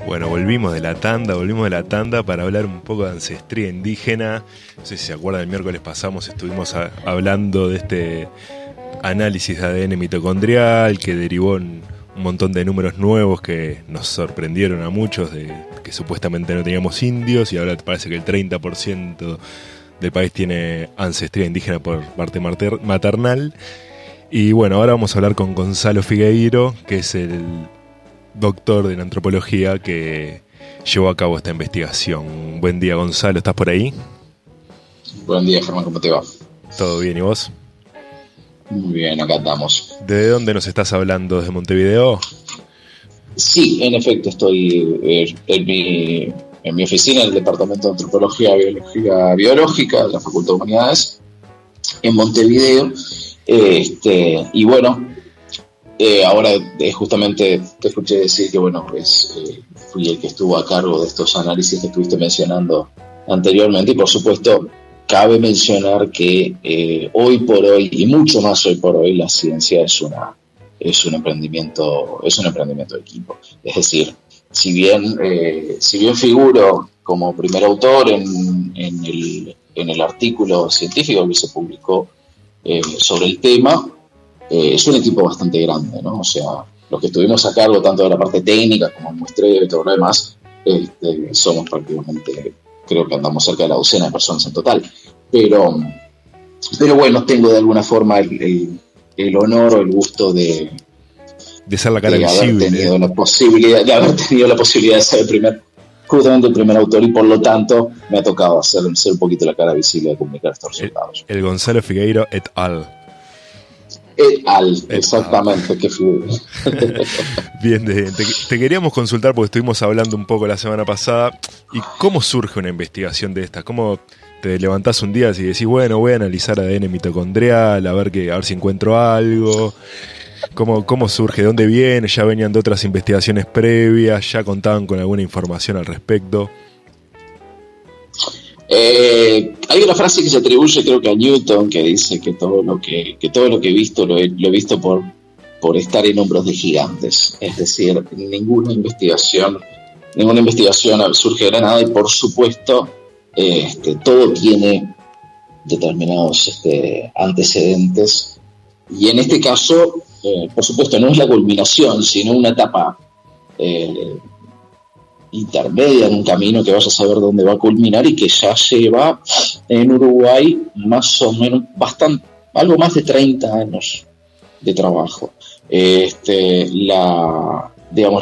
Bueno, volvimos de la tanda para hablar un poco de ancestría indígena. No sé si se acuerdan, el miércoles pasamos estuvimos hablando de este análisis de ADN mitocondrial que derivó en un montón de números nuevos que nos sorprendieron a muchos, de que supuestamente no teníamos indios, y ahora parece que el 30% del país tiene ancestría indígena por parte maternal. Y bueno, ahora vamos a hablar con Gonzalo Figueiro, que es el doctor en antropología que llevó a cabo esta investigación. Buen día, Gonzalo, ¿estás por ahí? Buen día, Germán, ¿cómo te va? ¿Todo bien, y vos? Muy bien, acá estamos. ¿De dónde nos estás hablando? ¿Desde Montevideo? Sí, en efecto, estoy en mi oficina, en el Departamento de Antropología Biológica de la Facultad de Humanidades, en Montevideo. Y bueno, ahora justamente te escuché decir que bueno, fui el que estuvo a cargo de estos análisis que estuviste mencionando anteriormente, y por supuesto cabe mencionar que hoy por hoy, y mucho más hoy por hoy, la ciencia es un emprendimiento de equipo. Es decir, si bien figuro como primer autor en el artículo científico que se publicó sobre el tema, es un equipo bastante grande, ¿no? O sea, los que estuvimos a cargo tanto de la parte técnica como muestreo y todo lo demás, somos prácticamente, creo que andamos cerca de la docena de personas en total. Pero bueno, tengo de alguna forma el honor o el gusto de ser la cara visible. Haber tenido la posibilidad de ser justamente el primer autor, y por lo tanto me ha tocado ser un poquito la cara visible de comunicar estos resultados. El Gonzalo Figueiro et al. Exactamente, qué figura. Bien, te queríamos consultar porque estuvimos hablando un poco la semana pasada. ¿Y cómo surge una investigación de estas? ¿Cómo te levantás un día y decís, bueno, voy a analizar ADN mitocondrial, a ver si encuentro algo? ¿Cómo surge? ¿De dónde viene? ¿Ya venían de otras investigaciones previas? ¿Ya contaban con alguna información al respecto? Hay una frase que se atribuye, creo que a Newton, que dice que todo lo que he visto lo he visto por estar en hombros de gigantes. Es decir, ninguna investigación surge de la nada, y por supuesto todo tiene determinados antecedentes, y en este caso por supuesto no es la culminación, sino una etapa intermedia en un camino que vaya a saber dónde va a culminar, y que ya lleva en Uruguay más o menos algo más de 30 años de trabajo. La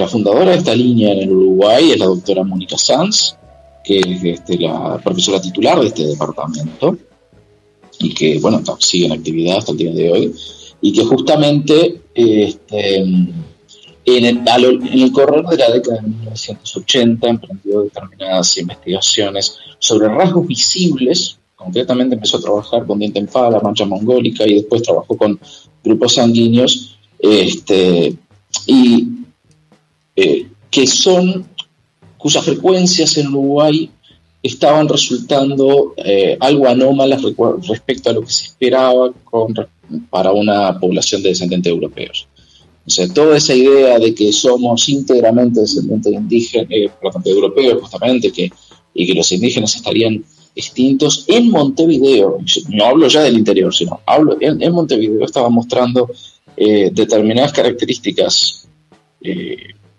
fundadora de esta línea en el Uruguay es la doctora Mónica Sanz, que es la profesora titular de este departamento, y que bueno, sigue en actividad hasta el día de hoy, y que justamente en el correr de la década de 1980 emprendió determinadas investigaciones sobre rasgos visibles. Concretamente empezó a trabajar con diente en pala, mancha mongólica, y después trabajó con grupos sanguíneos cuyas frecuencias en Uruguay estaban resultando algo anómalas respecto a lo que se esperaba para una población de descendientes europeos. O sea, toda esa idea de que somos íntegramente descendientes de europeos, justamente, y que los indígenas estarían extintos, en Montevideo, no hablo ya del interior, sino hablo en Montevideo, estaba mostrando determinadas características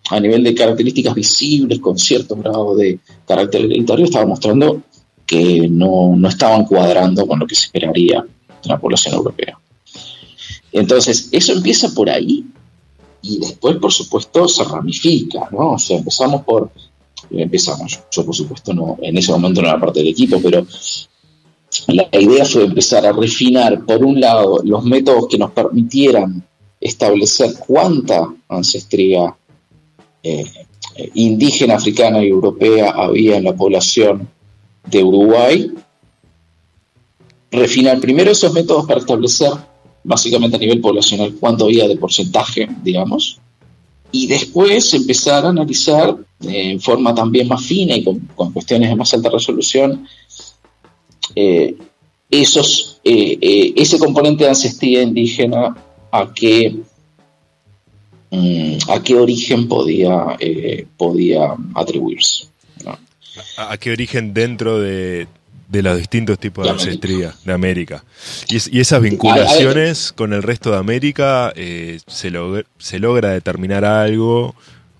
a nivel de características visibles, con cierto grado de carácter hereditario, estaba mostrando que no estaban cuadrando con lo que se esperaría de una población europea. Entonces, eso empieza por ahí, y después, por supuesto, se ramifica, ¿no? O sea, yo por supuesto no, en ese momento no era parte del equipo, pero la idea fue empezar a refinar, por un lado, los métodos que nos permitieran establecer cuánta ancestría indígena, africana y europea había en la población de Uruguay. Refinar primero esos métodos para establecer básicamente a nivel poblacional cuánto había de porcentaje, digamos, y después empezar a analizar en forma también más fina y con cuestiones de más alta resolución ese componente de ancestría indígena a qué a qué origen podía atribuirse, ¿no? ¿A qué origen dentro de los distintos tipos de ancestría de América? Y esas vinculaciones con el resto de América, ¿se logra determinar algo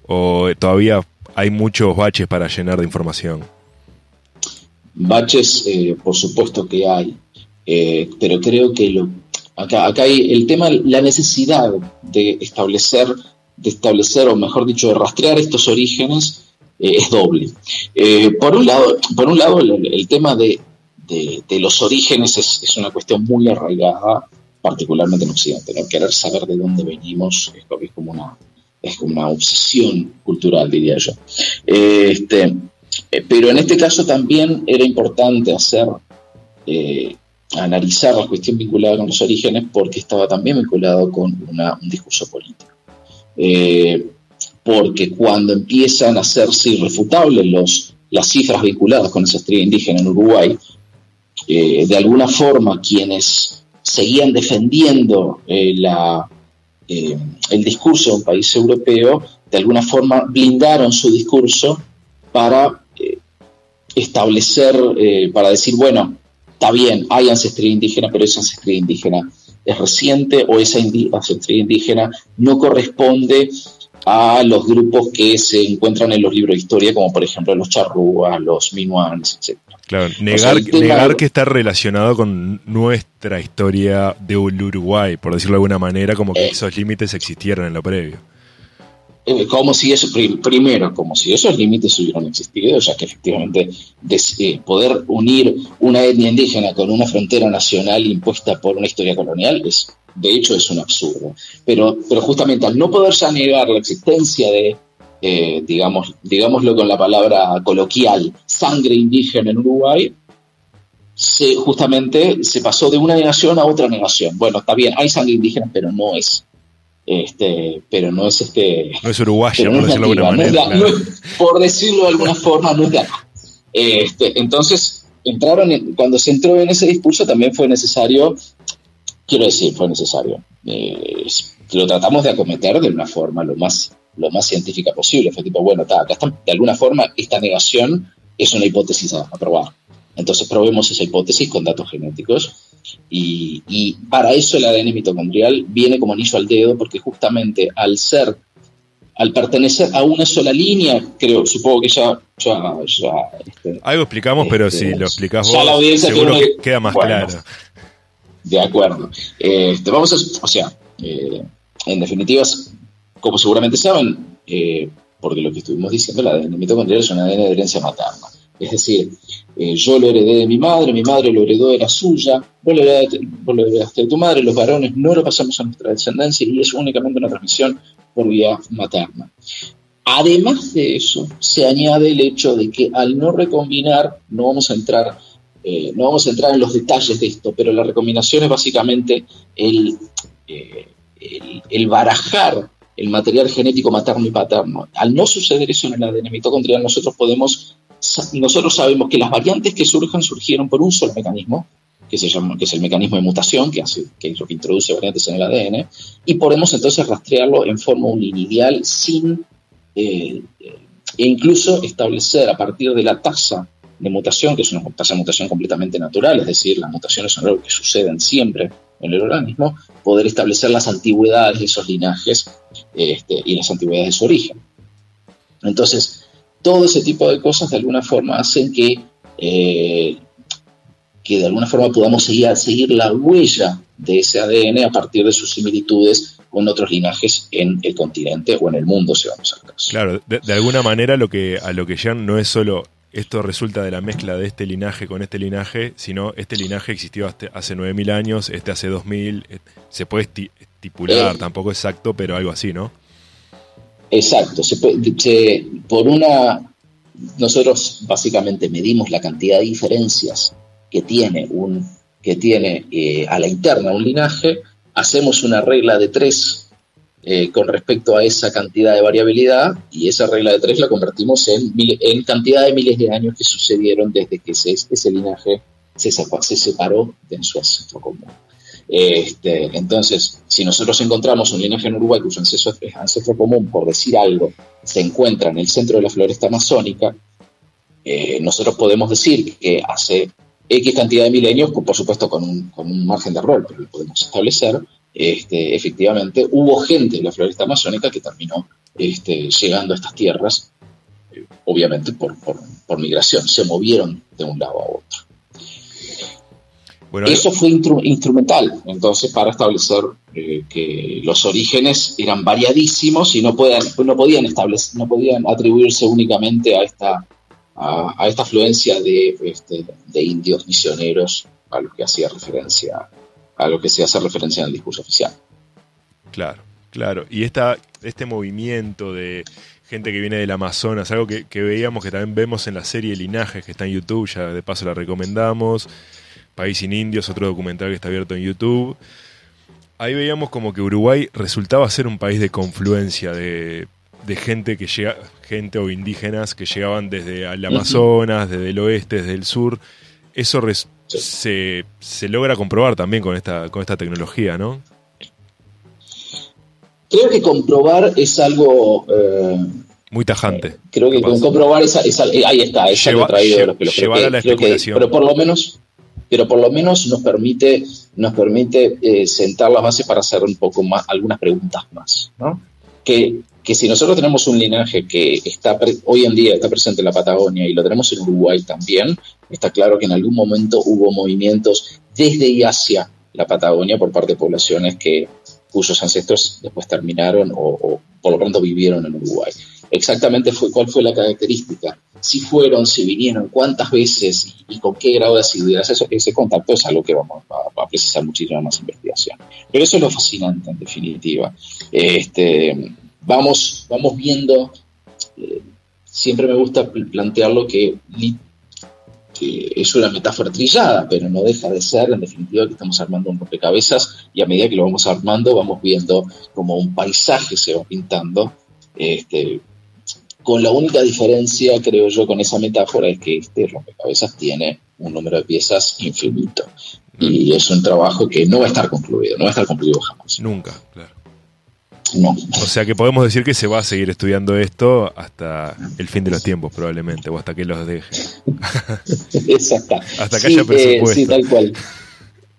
o todavía hay muchos baches para llenar de información? Baches, por supuesto que hay, pero creo que acá hay el tema, la necesidad de establecer, o mejor dicho, de rastrear estos orígenes, es doble. Por un lado el tema de los orígenes es una cuestión muy arraigada, particularmente en Occidente, ¿no? Querer saber de dónde venimos es como una obsesión cultural, diría yo. Pero en este caso también era importante analizar la cuestión vinculada con los orígenes, porque estaba también vinculado con un discurso político. Porque cuando empiezan a hacerse irrefutables las cifras vinculadas con esa estría indígena en Uruguay, de alguna forma quienes seguían defendiendo el discurso de un país europeo, de alguna forma blindaron su discurso para establecer, para decir, bueno, está bien, hay ancestría indígena, pero esa ancestría indígena es reciente, o esa ancestría indígena no corresponde a los grupos que se encuentran en los libros de historia, como por ejemplo los charrúas, los minuanes, etc. Claro, negar que está relacionado con nuestra historia de Uruguay, por decirlo de alguna manera, como que esos límites existieran en lo previo. Como si eso, primero, como si esos límites hubieran existido, ya que efectivamente poder unir una etnia indígena con una frontera nacional impuesta por una historia colonial de hecho es un absurdo. Pero justamente al no poder ya negar la existencia de, digámoslo con la palabra coloquial, sangre indígena en Uruguay, justamente se pasó de una negación a otra negación. Bueno, está bien, hay sangre indígena, pero no es no es uruguaya, por decirlo de alguna manera. Por decirlo de alguna forma, no es de acá. Entonces, cuando se entró en ese discurso también fue necesario, lo tratamos de acometer de una forma lo más científica posible. Fue tipo, bueno, acá está, de alguna forma esta negación es una hipótesis a probar. Entonces probemos esa hipótesis con datos genéticos y para eso el ADN mitocondrial viene como anillo al dedo, porque justamente al pertenecer a una sola línea, supongo que ya algo explicamos, pero si lo explicás vos, seguro que queda más claro. De acuerdo. En definitiva, como seguramente saben, porque lo que estuvimos diciendo, el ADN mitocondrial es un ADN de herencia materna. Es decir, yo lo heredé de mi madre lo heredó de la suya, vos lo heredaste de tu madre, los varones no lo pasamos a nuestra descendencia y es únicamente una transmisión por vía materna. Además de eso, se añade el hecho de que al no recombinar, no vamos a entrar en los detalles de esto, pero la recombinación es básicamente el barajar el material genético materno y paterno. Al no suceder eso en el ADN mitocondrial, nosotros sabemos que las variantes que surgieron por un solo mecanismo, que es el mecanismo de mutación, que es lo que introduce variantes en el ADN, y podemos entonces rastrearlo en forma unilineal e incluso establecer a partir de la tasa de mutación, que es una tasa de mutación completamente natural, es decir, las mutaciones son algo que suceden siempre en el organismo, poder establecer las antigüedades de esos linajes y las antigüedades de su origen. Entonces, todo ese tipo de cosas de alguna forma hacen que de alguna forma podamos seguir la huella de ese ADN a partir de sus similitudes con otros linajes en el continente o en el mundo, si vamos al caso. Claro, de alguna manera a lo que llegan no es solo esto resulta de la mezcla de este linaje con este linaje, sino este linaje existió hace 9.000 años, hace 2.000, se puede estipular, tampoco exacto, pero algo así, ¿no? Exacto, nosotros básicamente medimos la cantidad de diferencias que tiene a la interna un linaje, hacemos una regla de 3 con respecto a esa cantidad de variabilidad, y esa regla de 3 la convertimos en cantidad de miles de años que sucedieron desde que ese linaje se separó de su ancestro común. Entonces, si nosotros encontramos un linaje en Uruguay cuyo ancestro común, por decir algo, se encuentra en el centro de la floresta amazónica, nosotros podemos decir que hace X cantidad de milenios, por supuesto con un margen de error, pero lo podemos establecer, efectivamente hubo gente en la floresta amazónica que terminó llegando a estas tierras, obviamente por migración, se movieron de un lado a otro. Bueno, eso fue instrumental, entonces, para establecer que los orígenes eran variadísimos y no podían atribuirse únicamente a esta afluencia de indios misioneros a lo que se hace referencia en el discurso oficial. Claro. Y este movimiento de gente que viene del Amazonas, algo que veíamos, que también vemos en la serie Linajes, que está en YouTube, ya de paso la recomendamos. País sin indios, otro documental que está abierto en YouTube. Ahí veíamos como que Uruguay resultaba ser un país de confluencia de gente que llega, gente o indígenas que llegaban desde el Amazonas, desde el oeste, desde el sur. Eso se logra comprobar también con esta tecnología, ¿no? Creo que comprobar es algo muy tajante. Creo que comprobar ahí está, es algo traído de los pelos. Llevar a la especulación. Pero por lo menos nos permite sentar las bases para hacer un poco más, algunas preguntas más, ¿no? Que si nosotros tenemos un linaje que hoy en día está presente en la Patagonia y lo tenemos en Uruguay también, está claro que en algún momento hubo movimientos desde y hacia la Patagonia por parte de poblaciones cuyos ancestros después terminaron o por lo pronto vivieron en Uruguay. Exactamente cuál fue la característica, si vinieron, cuántas veces y con qué grado de asiduidad. Ese contacto es algo que vamos a precisar muchísima más investigación. Pero eso es lo fascinante, en definitiva. Vamos viendo, siempre me gusta plantearlo que es una metáfora trillada, pero no deja de ser, en definitiva, que estamos armando un rompecabezas, y a medida que lo vamos armando vamos viendo como un paisaje se va pintando, con la única diferencia, creo yo, con esa metáfora, es que este rompecabezas tiene un número de piezas infinito, y es un trabajo que no va a estar concluido jamás. Nunca, claro. No. O sea que podemos decir que se va a seguir estudiando esto hasta el fin de los tiempos, probablemente, o hasta que los deje. Exacto. Hasta que haya presupuesto. Sí, tal cual.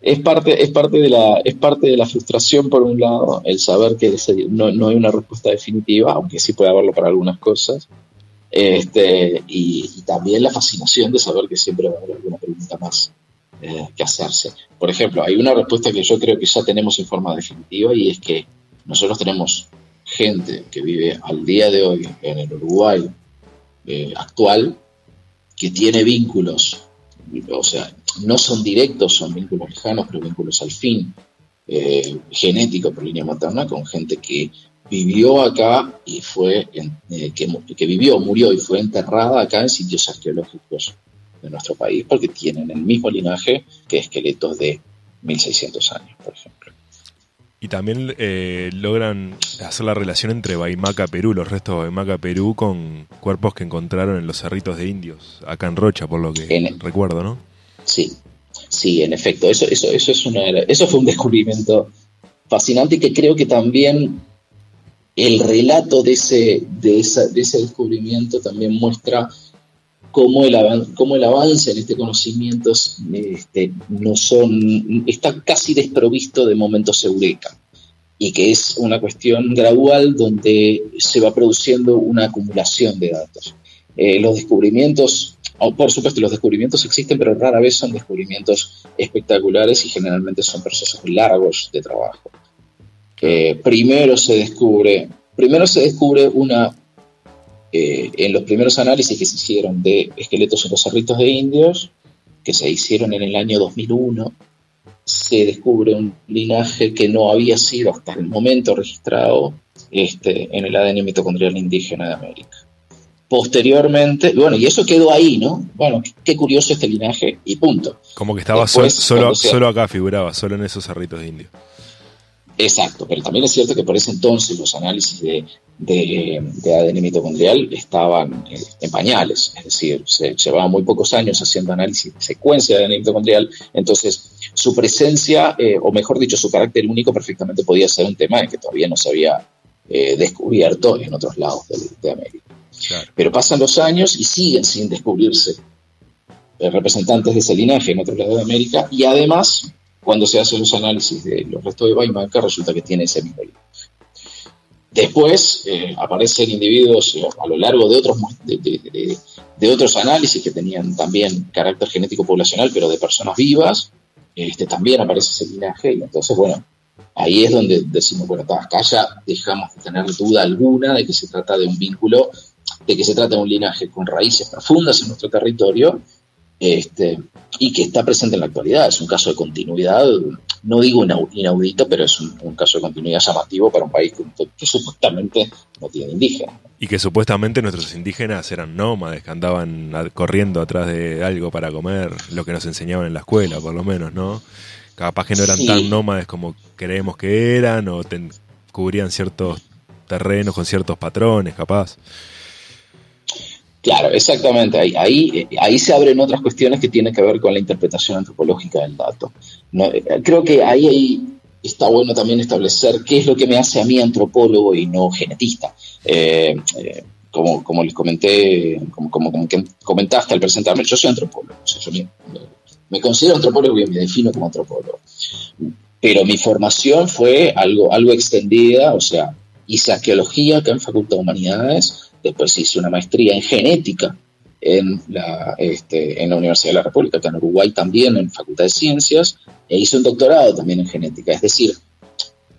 Es parte de la frustración, por un lado, el saber que no hay una respuesta definitiva, aunque sí puede haberlo para algunas cosas, y también la fascinación de saber que siempre va a haber alguna pregunta más que hacerse. Por ejemplo, hay una respuesta que yo creo que ya tenemos en forma definitiva, y es que nosotros tenemos gente que vive al día de hoy en el Uruguay actual, que tiene vínculos, o sea, no son directos, son vínculos lejanos, pero vínculos al fin, genéticos por línea materna, con gente que vivió acá y murió y fue enterrada acá en sitios arqueológicos de nuestro país, porque tienen el mismo linaje que esqueletos de 1600 años, por ejemplo. Y también logran hacer la relación entre Baimaca, Perú, los restos de Baimaca, Perú, con cuerpos que encontraron en los cerritos de indios, acá en Rocha, por lo que recuerdo, ¿no? Sí, en efecto. Eso fue un descubrimiento fascinante, y que creo que también el relato de ese descubrimiento también muestra cómo el avance en este conocimiento está casi desprovisto de momentos eureka, y que es una cuestión gradual donde se va produciendo una acumulación de datos. Los descubrimientos, por supuesto, los descubrimientos existen, pero rara vez son descubrimientos espectaculares, y generalmente son procesos largos de trabajo. Primero se descubre en los primeros análisis que se hicieron de esqueletos en los cerritos de indios, que se hicieron en el año 2001, se descubre un linaje que no había sido hasta el momento registrado en el ADN mitocondrial indígena de América. Posteriormente, y eso quedó ahí, ¿no? Bueno, qué curioso este linaje, y punto. Como que estaba después, solo acá figuraba, solo en esos cerritos de indios. Exacto, pero también es cierto que por ese entonces los análisis de ADN mitocondrial estaban en pañales, es decir, se llevaban muy pocos años haciendo análisis de secuencia de ADN mitocondrial, entonces su presencia, o mejor dicho, su carácter único perfectamente podía ser un tema que todavía no se había descubierto en otros lados de América. Claro. Pero pasan los años y siguen sin descubrirse representantes de ese linaje en otros lados de América, y además, cuando se hacen los análisis de los restos de Biomarker, resulta que tiene ese mismo linaje. Después aparecen individuos a lo largo de otros análisis que tenían también carácter genético poblacional, pero de personas vivas, también aparece ese linaje, y entonces, bueno, ahí es donde decimos, bueno, acá ya dejamos de tener duda alguna de que se trata de un vínculo, de que se trata de un linaje con raíces profundas en nuestro territorio, y que está presente en la actualidad. Es un caso de continuidad, no digo inaudito, pero es un caso de continuidad llamativo para un país que supuestamente no tiene indígenas. Y que supuestamente nuestros indígenas eran nómades, que andaban corriendo atrás de algo para comer, lo que nos enseñaban en la escuela, por lo menos, ¿no? Capaz que no eran tan nómades como creemos que eran, o cubrían ciertos terrenos con ciertos patrones, capaz. Claro, exactamente. Ahí se abren otras cuestiones que tienen que ver con la interpretación antropológica del dato. No, creo que ahí está bueno también establecer qué es lo que me hace a mí antropólogo y no genetista. Como les comenté, como comentaste al presentarme, yo soy antropólogo. O sea, yo me considero antropólogo y me defino como antropólogo. Pero mi formación fue algo extendida, o sea, hice arqueología acá en Facultad de Humanidades. Después hice una maestría en genética en la Universidad de la República, acá en Uruguay también, en Facultad de Ciencias, e hice un doctorado también en genética. Es decir,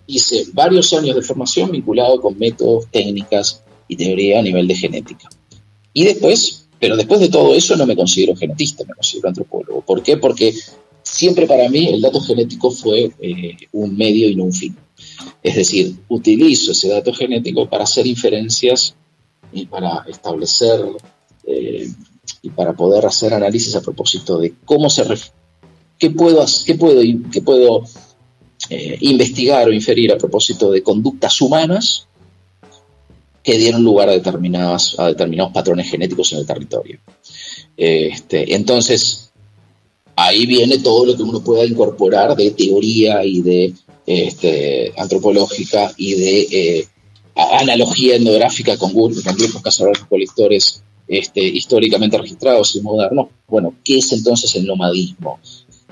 hice varios años de formación vinculado con métodos, técnicas y teoría a nivel de genética. Pero después de todo eso no me considero genetista, me considero antropólogo. ¿Por qué? Porque siempre para mí el dato genético fue un medio y no un fin. Es decir, utilizo ese dato genético para hacer inferencias y para establecer y para poder hacer análisis a propósito de qué puedo investigar o inferir a propósito de conductas humanas que dieron lugar a determinados patrones genéticos en el territorio. Entonces, ahí viene todo lo que uno pueda incorporar de teoría y de antropológica y de analogía etnográfica con grupos cazadores-recolectores históricamente registrados y modernos. Bueno, ¿qué es entonces el nomadismo?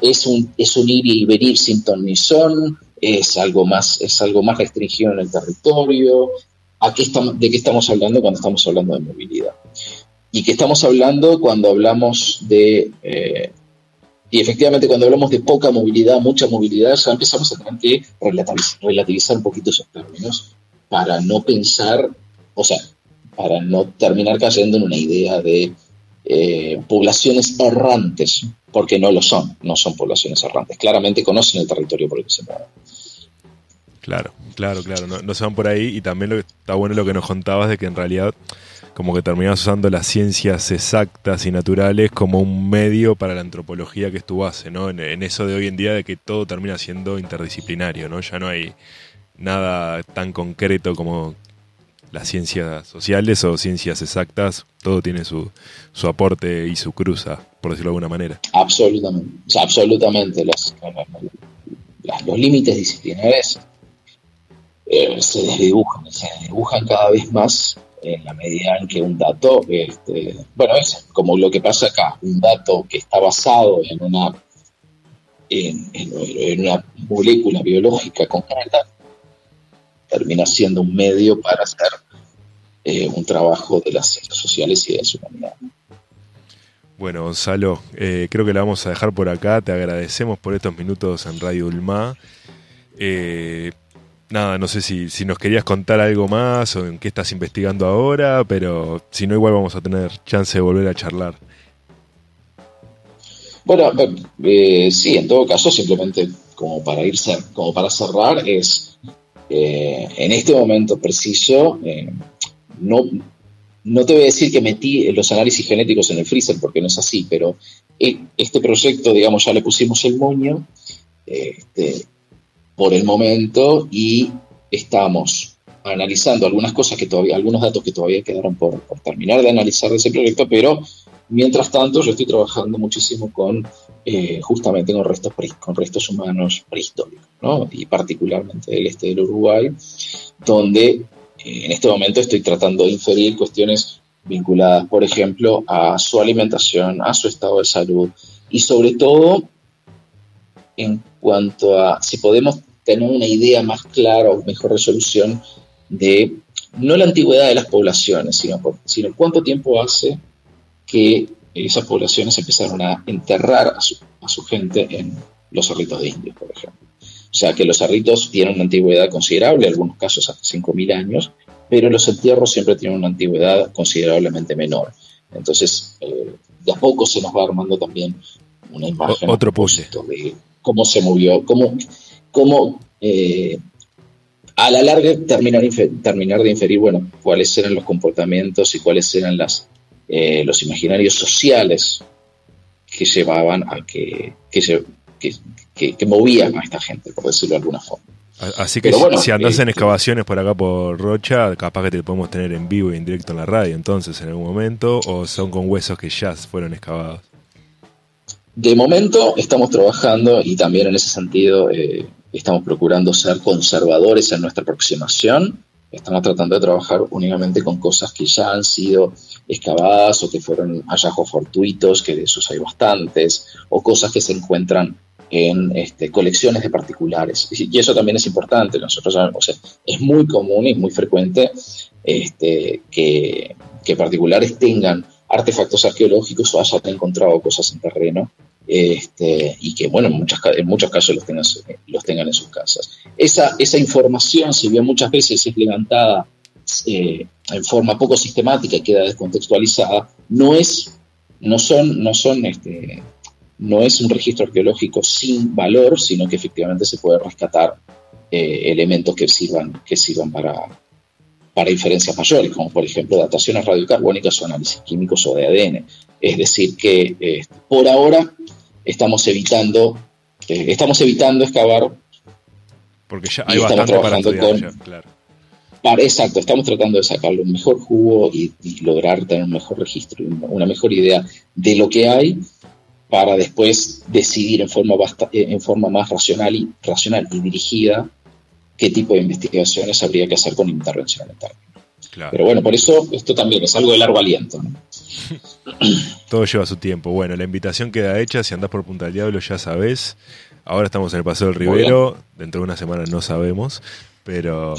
¿Es un ir y venir sin ton ni son? ¿Es algo más restringido en el territorio? ¿De qué estamos hablando cuando estamos hablando de movilidad? ¿Y qué estamos hablando cuando hablamos de... y efectivamente cuando hablamos de poca movilidad, mucha movilidad, ya empezamos a tener que relativizar un poquito esos términos, para no pensar, o sea, para no terminar cayendo en una idea de poblaciones errantes, porque no son poblaciones errantes. Claramente conocen el territorio por el que se mueven. Claro, no se van por ahí, y también está bueno lo que nos contabas de que en realidad como que terminás usando las ciencias exactas y naturales como un medio para la antropología que es tu base, ¿no? En eso de hoy en día de que todo termina siendo interdisciplinario, ¿no? Ya no hay nada tan concreto como las ciencias sociales o ciencias exactas, todo tiene su aporte y su cruza, por decirlo de alguna manera. Absolutamente, o sea, absolutamente. Los límites disciplinares se desdibujan cada vez más en la medida en que un dato, es como lo que pasa acá, un dato que está basado en una molécula biológica concreta, termina siendo un medio para hacer un trabajo de las ciencias sociales y de la humanidad. Bueno, Gonzalo, creo que la vamos a dejar por acá. Te agradecemos por estos minutos en Radio Ulma. Nada, no sé si nos querías contar algo más o en qué estás investigando ahora, pero si no, igual vamos a tener chance de volver a charlar. Bueno, sí, en todo caso, simplemente como para cerrar, es en este momento preciso, no te voy a decir que metí los análisis genéticos en el freezer, porque no es así, pero este proyecto, digamos, ya le pusimos el moño, por el momento, y estamos analizando algunas cosas algunos datos que todavía quedaron por terminar de analizar de ese proyecto, pero mientras tanto yo estoy trabajando muchísimo justamente con restos humanos prehistóricos, ¿no? Y particularmente del este del Uruguay, donde en este momento estoy tratando de inferir cuestiones vinculadas, por ejemplo, a su alimentación, a su estado de salud, y sobre todo en cuanto a si podemos tener una idea más clara o mejor resolución de no la antigüedad de las poblaciones, sino cuánto tiempo hace que esas poblaciones empezaron a enterrar a su gente en los cerritos de indios, por ejemplo. O sea, que los cerritos tienen una antigüedad considerable, en algunos casos hasta 5.000 años, pero los entierros siempre tienen una antigüedad considerablemente menor. Entonces, de a poco se nos va armando también una imagen otro puzzle de cómo se movió, cómo a la larga terminar de inferir, bueno, cuáles eran los comportamientos y cuáles eran los imaginarios sociales que llevaban a que movían a esta gente, por decirlo de alguna forma. Así que bueno, si andás en excavaciones por acá por Rocha, capaz que te podemos tener en vivo y en directo en la radio, entonces, en algún momento, o son con huesos que ya fueron excavados. De momento estamos trabajando, y también en ese sentido estamos procurando ser conservadores en nuestra aproximación. Estamos tratando de trabajar únicamente con cosas que ya han sido excavadas o que fueron hallazgos fortuitos, que de esos hay bastantes, o cosas que se encuentran en colecciones de particulares. Y eso también es importante. Nosotros sabemos, es muy común y muy frecuente que particulares tengan artefactos arqueológicos o hayan encontrado cosas en terreno, y que, bueno, en muchos casos los tengan en sus casas. Esa información, si bien muchas veces es levantada en forma poco sistemática y queda descontextualizada, no es un registro arqueológico sin valor, sino que efectivamente se puede rescatar elementos que sirvan para inferencias mayores, como por ejemplo dataciones radiocarbónicas o análisis químicos o de ADN. Es decir, que por ahora estamos evitando excavar, porque ya hay bastante para estudiar. Claro. Exacto, estamos tratando de sacarle un mejor jugo y lograr tener un mejor registro, una mejor idea de lo que hay, para después decidir en forma más racional y dirigida qué tipo de investigaciones habría que hacer con intervención en el terreno. Claro. Pero bueno, por eso esto también es algo de largo aliento, ¿no? Todo lleva su tiempo. Bueno, la invitación queda hecha. Si andás por Punta del Diablo ya sabés. Ahora estamos en el Paseo del Rivero. Dentro de una semana no sabemos. Pero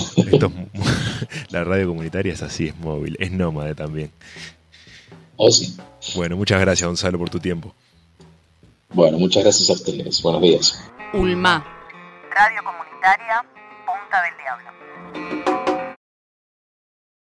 la radio comunitaria es así, es móvil, es nómade también. Oh, sí. Bueno, muchas gracias, Gonzalo, por tu tiempo. Bueno, muchas gracias a ustedes. Buenos días. ULMA, Radio Comunitaria Punta del Diablo.